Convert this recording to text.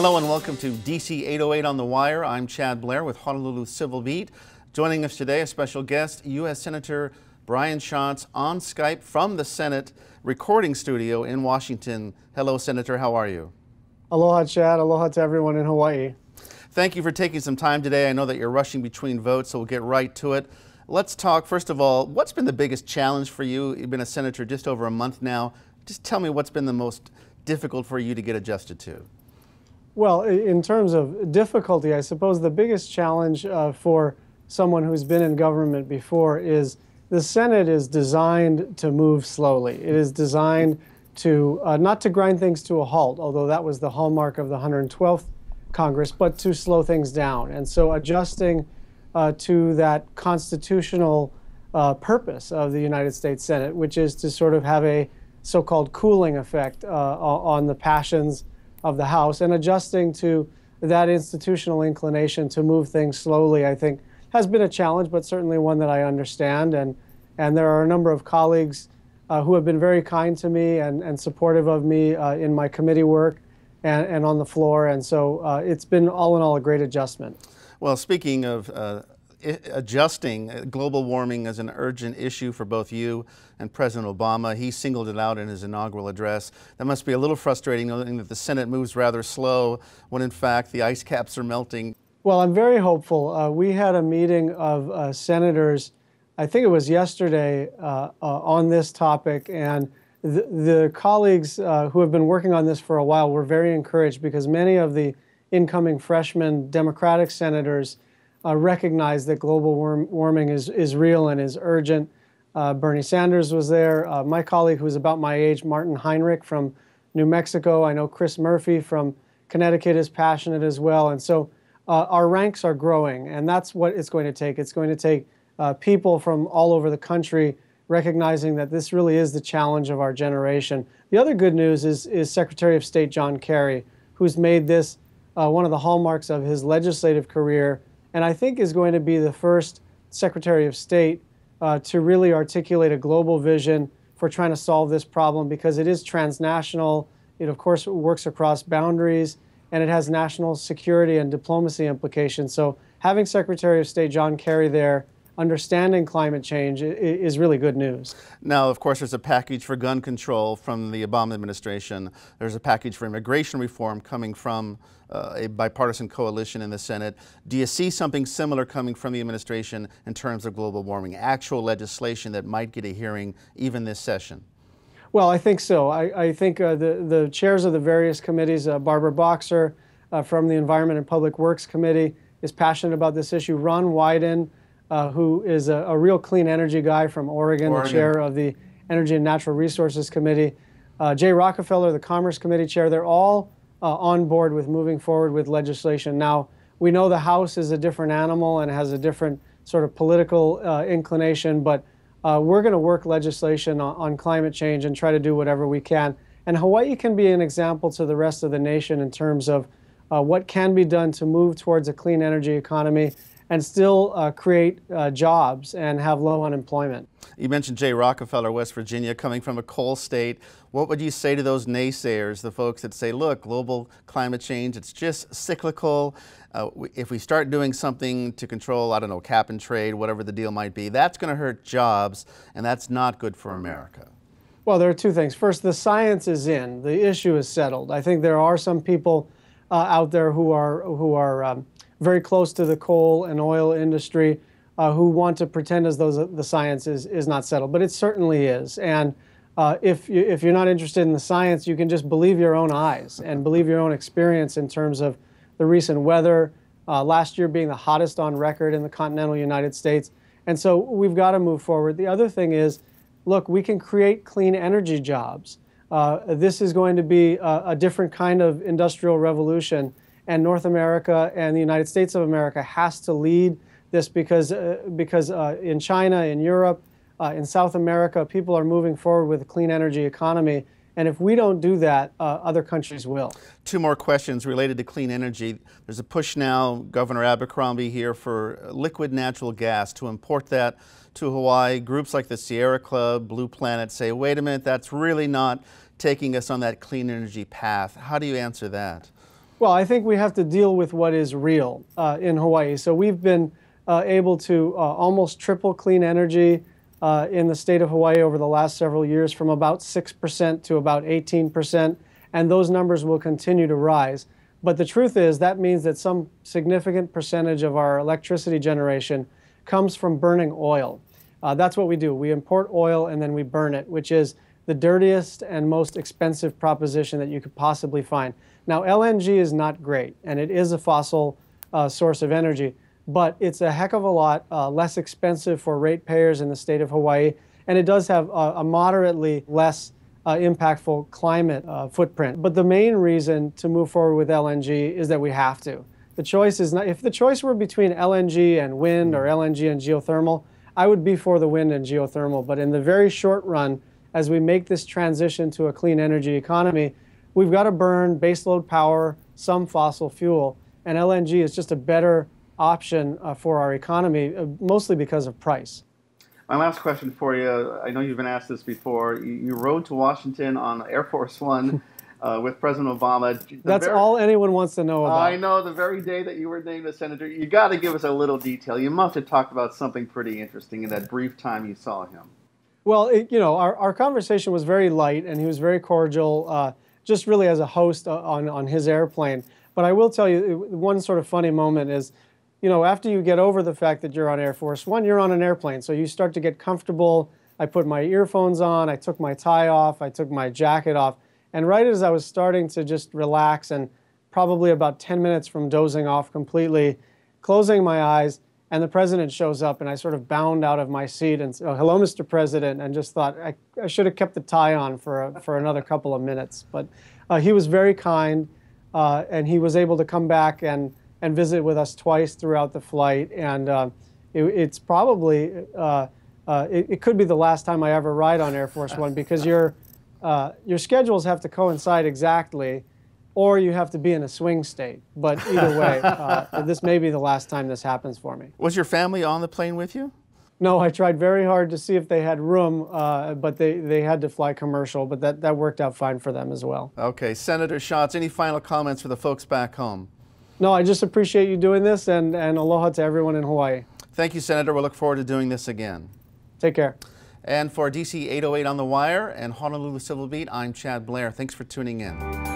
Hello and welcome to DC808 on the Wire. I'm Chad Blair with Honolulu Civil Beat. Joining us today, a special guest, U.S. Senator Brian Schatz on Skype from the Senate recording studio in Washington. Hello, Senator. How are you? Aloha, Chad. Aloha to everyone in Hawaii. Thank you for taking some time today. I know that you're rushing between votes, so we'll get right to it. Let's talk, first of all, what's been the biggest challenge for you? You've been a senator just over a month now. Just tell me what's been the most difficult for you to get adjusted to. Well, in terms of difficulty, I suppose the biggest challenge for someone who's been in government before is the Senate is designed to move slowly. It is designed to not to grind things to a halt, although that was the hallmark of the 112th Congress, but to slow things down. And so adjusting to that constitutional purpose of the United States Senate, which is to sort of have a so-called cooling effect on the passions of the House, and adjusting to that institutional inclination to move things slowly, I think, has been a challenge, but certainly one that I understand. And there are a number of colleagues who have been very kind to me and supportive of me in my committee work and on the floor. And so it's been all in all a great adjustment. Well, speaking of adjusting, global warming is an urgent issue for both you and President Obama. He singled it out in his inaugural address. That must be a little frustrating knowing that the Senate moves rather slow when in fact the ice caps are melting. Well, I'm very hopeful. We had a meeting of senators, I think it was yesterday, on this topic, and the colleagues who have been working on this for a while were very encouraged because many of the incoming freshman Democratic senators recognize that global warming is real and is urgent. Bernie Sanders was there. My colleague, who's about my age, Martin Heinrich from New Mexico. I know Chris Murphy from Connecticut is passionate as well. And so our ranks are growing, and that's what it's going to take. It's going to take people from all over the country recognizing that this really is the challenge of our generation. The other good news is Secretary of State John Kerry, who's made this one of the hallmarks of his legislative career, and I think is going to be the first Secretary of State to really articulate a global vision for trying to solve this problem, because it is transnational. It, of course, works across boundaries, and it has national security and diplomacy implications. So having Secretary of State John Kerry there, understanding climate change, is really good news. Now, of course, there's a package for gun control from the Obama administration. There's a package for immigration reform coming from a bipartisan coalition in the Senate. Do you see something similar coming from the administration in terms of global warming, actual legislation that might get a hearing even this session? Well, I think so. I think the chairs of the various committees, Barbara Boxer from the Environment and Public Works Committee is passionate about this issue. Ron Wyden, who is a real clean energy guy from Oregon, the chair of the Energy and Natural Resources Committee. Jay Rockefeller, the Commerce Committee chair, they're all on board with moving forward with legislation. Now, we know the House is a different animal and has a different sort of political inclination, but we're going to work legislation on climate change and try to do whatever we can. And Hawaii can be an example to the rest of the nation in terms of what can be done to move towards a clean energy economy and still create jobs and have low unemployment. You mentioned Jay Rockefeller, West Virginia, coming from a coal state. What would you say to those naysayers, the folks that say, look, global climate change, it's just cyclical. If we start doing something to control, I don't know, cap and trade, whatever the deal might be, that's going to hurt jobs, and that's not good for America. Well, there are two things. First, the science is in. The issue is settled. I think there are some people out there who are very close to the coal and oil industry who want to pretend as though the science is not settled, but it certainly is. And if you're not interested in the science, you can just believe your own eyes and believe your own experience in terms of the recent weather, last year being the hottest on record in the continental United States. And so we've got to move forward. The other thing is, look, we can create clean energy jobs. This is going to be a different kind of industrial revolution, and North America and the United States of America has to lead this because in China, in Europe, in South America, people are moving forward with a clean energy economy. And if we don't do that, other countries will. Two more questions related to clean energy. There's a push now, Governor Abercrombie here, for liquid natural gas, to import that to Hawaii. Groups like the Sierra Club, Blue Planet say, wait a minute, that's really not taking us on that clean energy path. How do you answer that? Well, I think we have to deal with what is real in Hawaii. So we've been able to almost triple clean energy in the state of Hawaii over the last several years, from about 6% to about 18%, and those numbers will continue to rise. But the truth is that means that some significant percentage of our electricity generation comes from burning oil. That's what we do. We import oil and then we burn it, which is the dirtiest and most expensive proposition that you could possibly find. Now, LNG is not great, and it is a fossil source of energy, but it's a heck of a lot less expensive for ratepayers in the state of Hawaii, and it does have a moderately less impactful climate footprint. But the main reason to move forward with LNG is that we have to. The choice is not, if the choice were between LNG and wind or LNG and geothermal, I would be for the wind and geothermal. But in the very short run, as we make this transition to a clean energy economy, we've got to burn baseload power, some fossil fuel, and LNG is just a better option for our economy, mostly because of price. My last question for you, I know you've been asked this before. You rode to Washington on Air Force One with President Obama. That's all anyone wants to know about. I know, the very day that you were named a senator. You got to give us a little detail. You must have talked about something pretty interesting in that brief time you saw him. Well, our conversation was very light, and he was very cordial, just really as a host on his airplane. But I will tell you, one sort of funny moment is, after you get over the fact that you're on Air Force One, you're on an airplane. So you start to get comfortable. I put my earphones on, I took my tie off, I took my jacket off. And right as I was starting to just relax, and probably about 10 minutes from dozing off completely, closing my eyes, and the president shows up, and I sort of bound out of my seat and said, "Oh, hello, Mr. President," and just thought I should have kept the tie on for another couple of minutes. But he was very kind, and he was able to come back and visit with us twice throughout the flight. And it's probably, it could be the last time I ever ride on Air Force One, because your schedules have to coincide exactly, or you have to be in a swing state. But either way, this may be the last time this happens for me. Was your family on the plane with you? No, I tried very hard to see if they had room, but they had to fly commercial, but that worked out fine for them as well. Okay, Senator Schatz, any final comments for the folks back home? No, I just appreciate you doing this, and aloha to everyone in Hawaii. Thank you, Senator. We'll look forward to doing this again. Take care. And for DC 808 on the Wire and Honolulu Civil Beat, I'm Chad Blair. Thanks for tuning in.